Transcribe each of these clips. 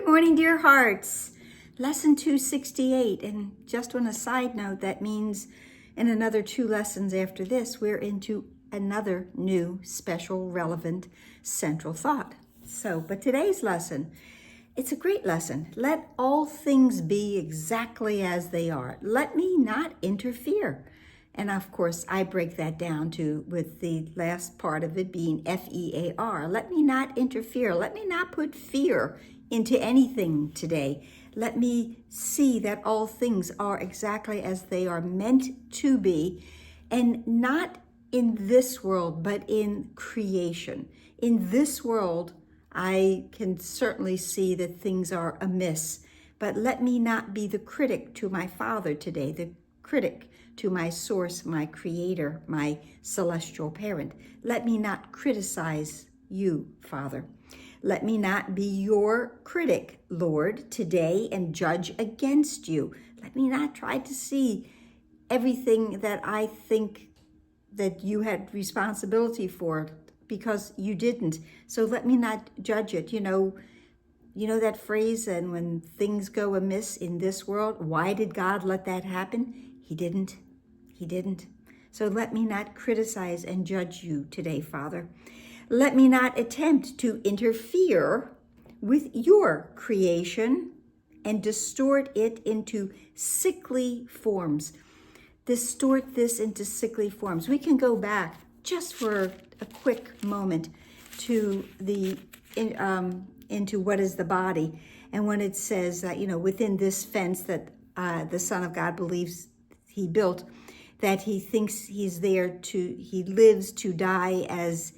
morning, dear hearts. Lesson 268. And just on a side note, that means in another 2 lessons after this, we're into another new, special, relevant, central thought. But today's lesson, it's a great lesson. Let all things be exactly as they are. Let me not interfere. And of course, I break that down with the last part of it being F-E-A-R. Let me not interfere. Let me not put fear into anything today. Let me see that all things are exactly as they are meant to be, and not in this world, but in creation. In this world, I can certainly see that things are amiss, but let me not be the critic to my Father today, the critic to my source, my creator, my celestial parent. Let me not criticize you, Father. Let me not be your critic, Lord, today and judge against you. Let me not try to see everything that I think that you had responsibility for, because you didn't. So let me not judge it. You know that phrase, and when things go amiss in this world, why did God let that happen? He didn't. So let me not criticize and judge you today, Father. Let me not attempt to interfere with your creation and distort it into sickly forms. Distort this into sickly forms. We can go back just for a quick moment to into what is the body, and when it says that within this fence that the Son of God believes he built, that he thinks he lives to die as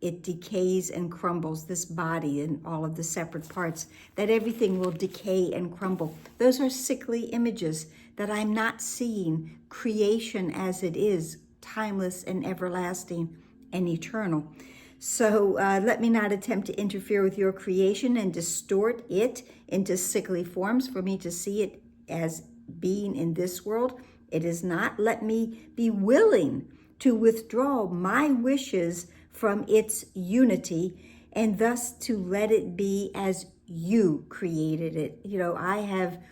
it decays and crumbles, this body and all of the separate parts, that everything will decay and crumble. Those are sickly images, that I'm not seeing creation as it is, timeless and everlasting and eternal. So let me not attempt to interfere with your creation and distort it into sickly forms for me to see it as being in this world. It is not. Let me be willing to withdraw my wishes from its unity, and thus to let it be as you created it. I have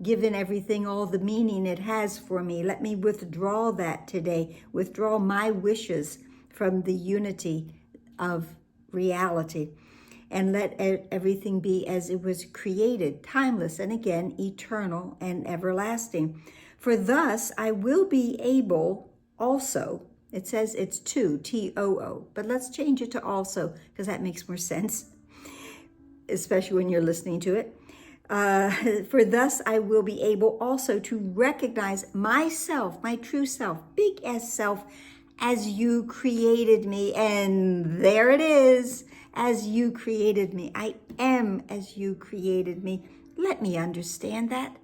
given everything all the meaning it has for me. Let me withdraw that today, withdraw my wishes from the unity of reality, and let everything be as it was created, timeless, and again, eternal and everlasting. For thus I will be able also. It says it's to, T-O-O, but let's change it to also, because that makes more sense, especially when you're listening to it. For thus I will be able also to recognize myself, my true self, big S self, as you created me. And there it is, as you created me. I am as you created me. Let me understand that.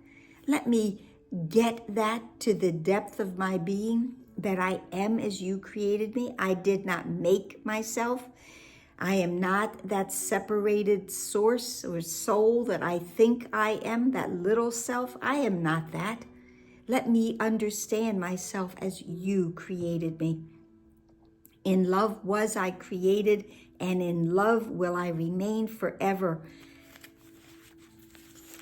Let me get that to the depth of my being, that I am as you created me. I did not make myself. I am not that separated source or soul that I think I am, that little self. I am not that. Let me understand myself as you created me. In love was I created, and in love will I remain forever.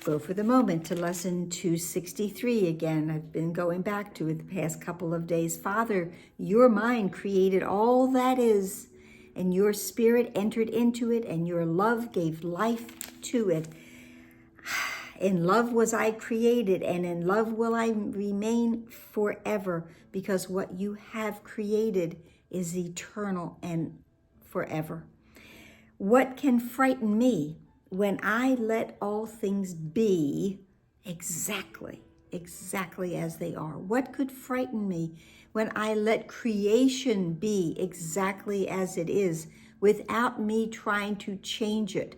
Go for the moment to lesson 263 again. I've been going back to it the past couple of days. Father, your mind created all that is, and your spirit entered into it, and your love gave life to it. In love was I created, and in love will I remain forever, because what you have created is eternal and forever. What can frighten me when I let all things be exactly as they are? What could frighten me when I let creation be exactly as it is, without me trying to change it,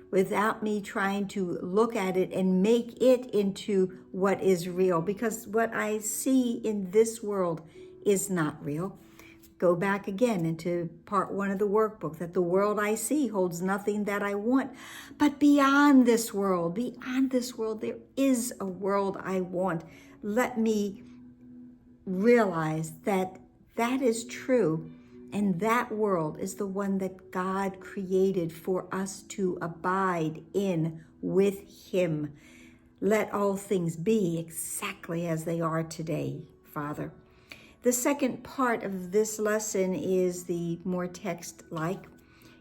without me trying to look at it and make it into what is real? Because what I see in this world is not real. Go back again into part 1 of the workbook, that the world I see holds nothing that I want. But beyond this world, there is a world I want. Let me realize that that is true, and that world is the one that God created for us to abide in with him. Let all things be exactly as they are today, Father. The second part of this lesson is the more text-like,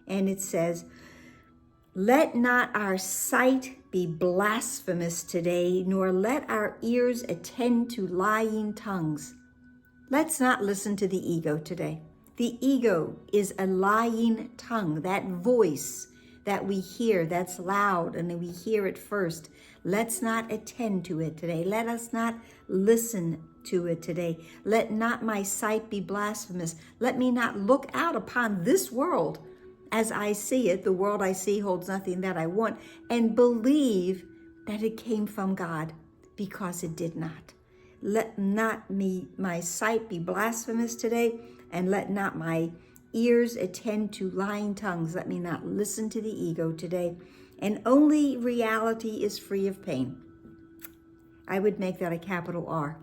and it says, let not our sight be blasphemous today, nor let our ears attend to lying tongues. Let's not listen to the ego today. The ego is a lying tongue, that voice that we hear that's loud and we hear it first. Let's not attend to it today. Let us not listen to it today. Let not my sight be blasphemous. Let me not look out upon this world as I see it. The world I see holds nothing that I want, and believe that it came from God, because it did not. Let not my sight be blasphemous today, and let not my ears attend to lying tongues. Let me not listen to the ego today. And only reality is free of pain. I would make that a capital R.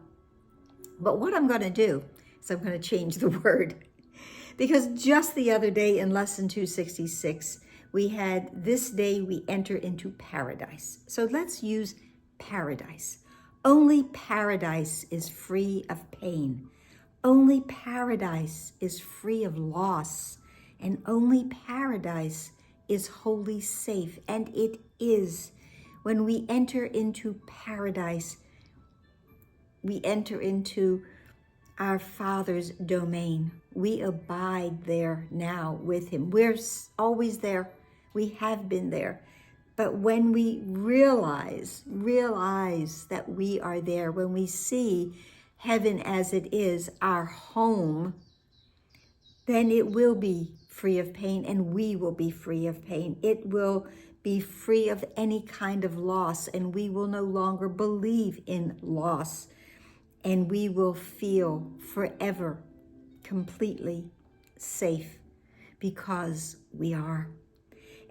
But what I'm going to do is I'm going to change the word. Because just the other day in lesson 266, we had this day we enter into paradise. So let's use paradise. Only paradise is free of pain. Only paradise is free of loss. And only paradise is wholly safe. And it is. When we enter into paradise, we enter into our Father's domain. We abide there now with him. We're always there. We have been there. But when we realize that we are there, when we see heaven as it is, our home, then it will be free of pain, and we will be free of pain. It will be free of any kind of loss, and we will no longer believe in loss. And we will feel forever completely safe, because we are.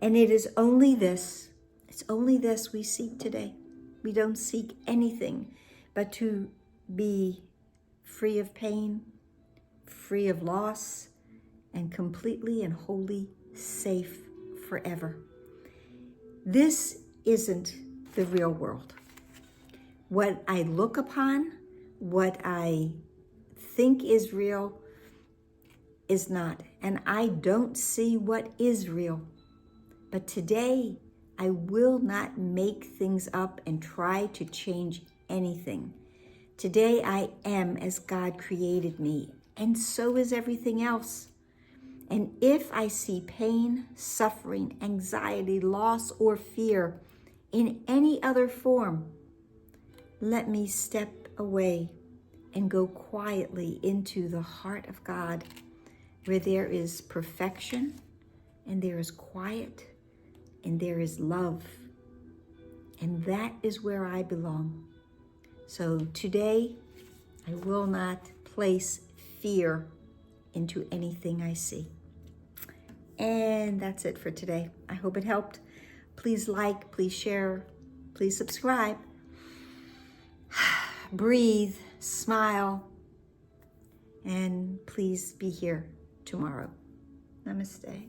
And it is only this, it's only this we seek today. We don't seek anything but to be free of pain, free of loss, and completely and wholly safe forever. This isn't the real world. What I look upon, what I think is real, is not. And I don't see what is real. But today, I will not make things up and try to change anything. Today, I am as God created me, and so is everything else. And if I see pain, suffering, anxiety, loss, or fear in any other form, let me step away and go quietly into the heart of God, where there is perfection, and there is quiet, and there is love. And that is where I belong. So today, I will not place fear into anything I see. And that's it for today. I hope it helped. Please like, please share, please subscribe. Breathe, smile, and please be here tomorrow. Namaste.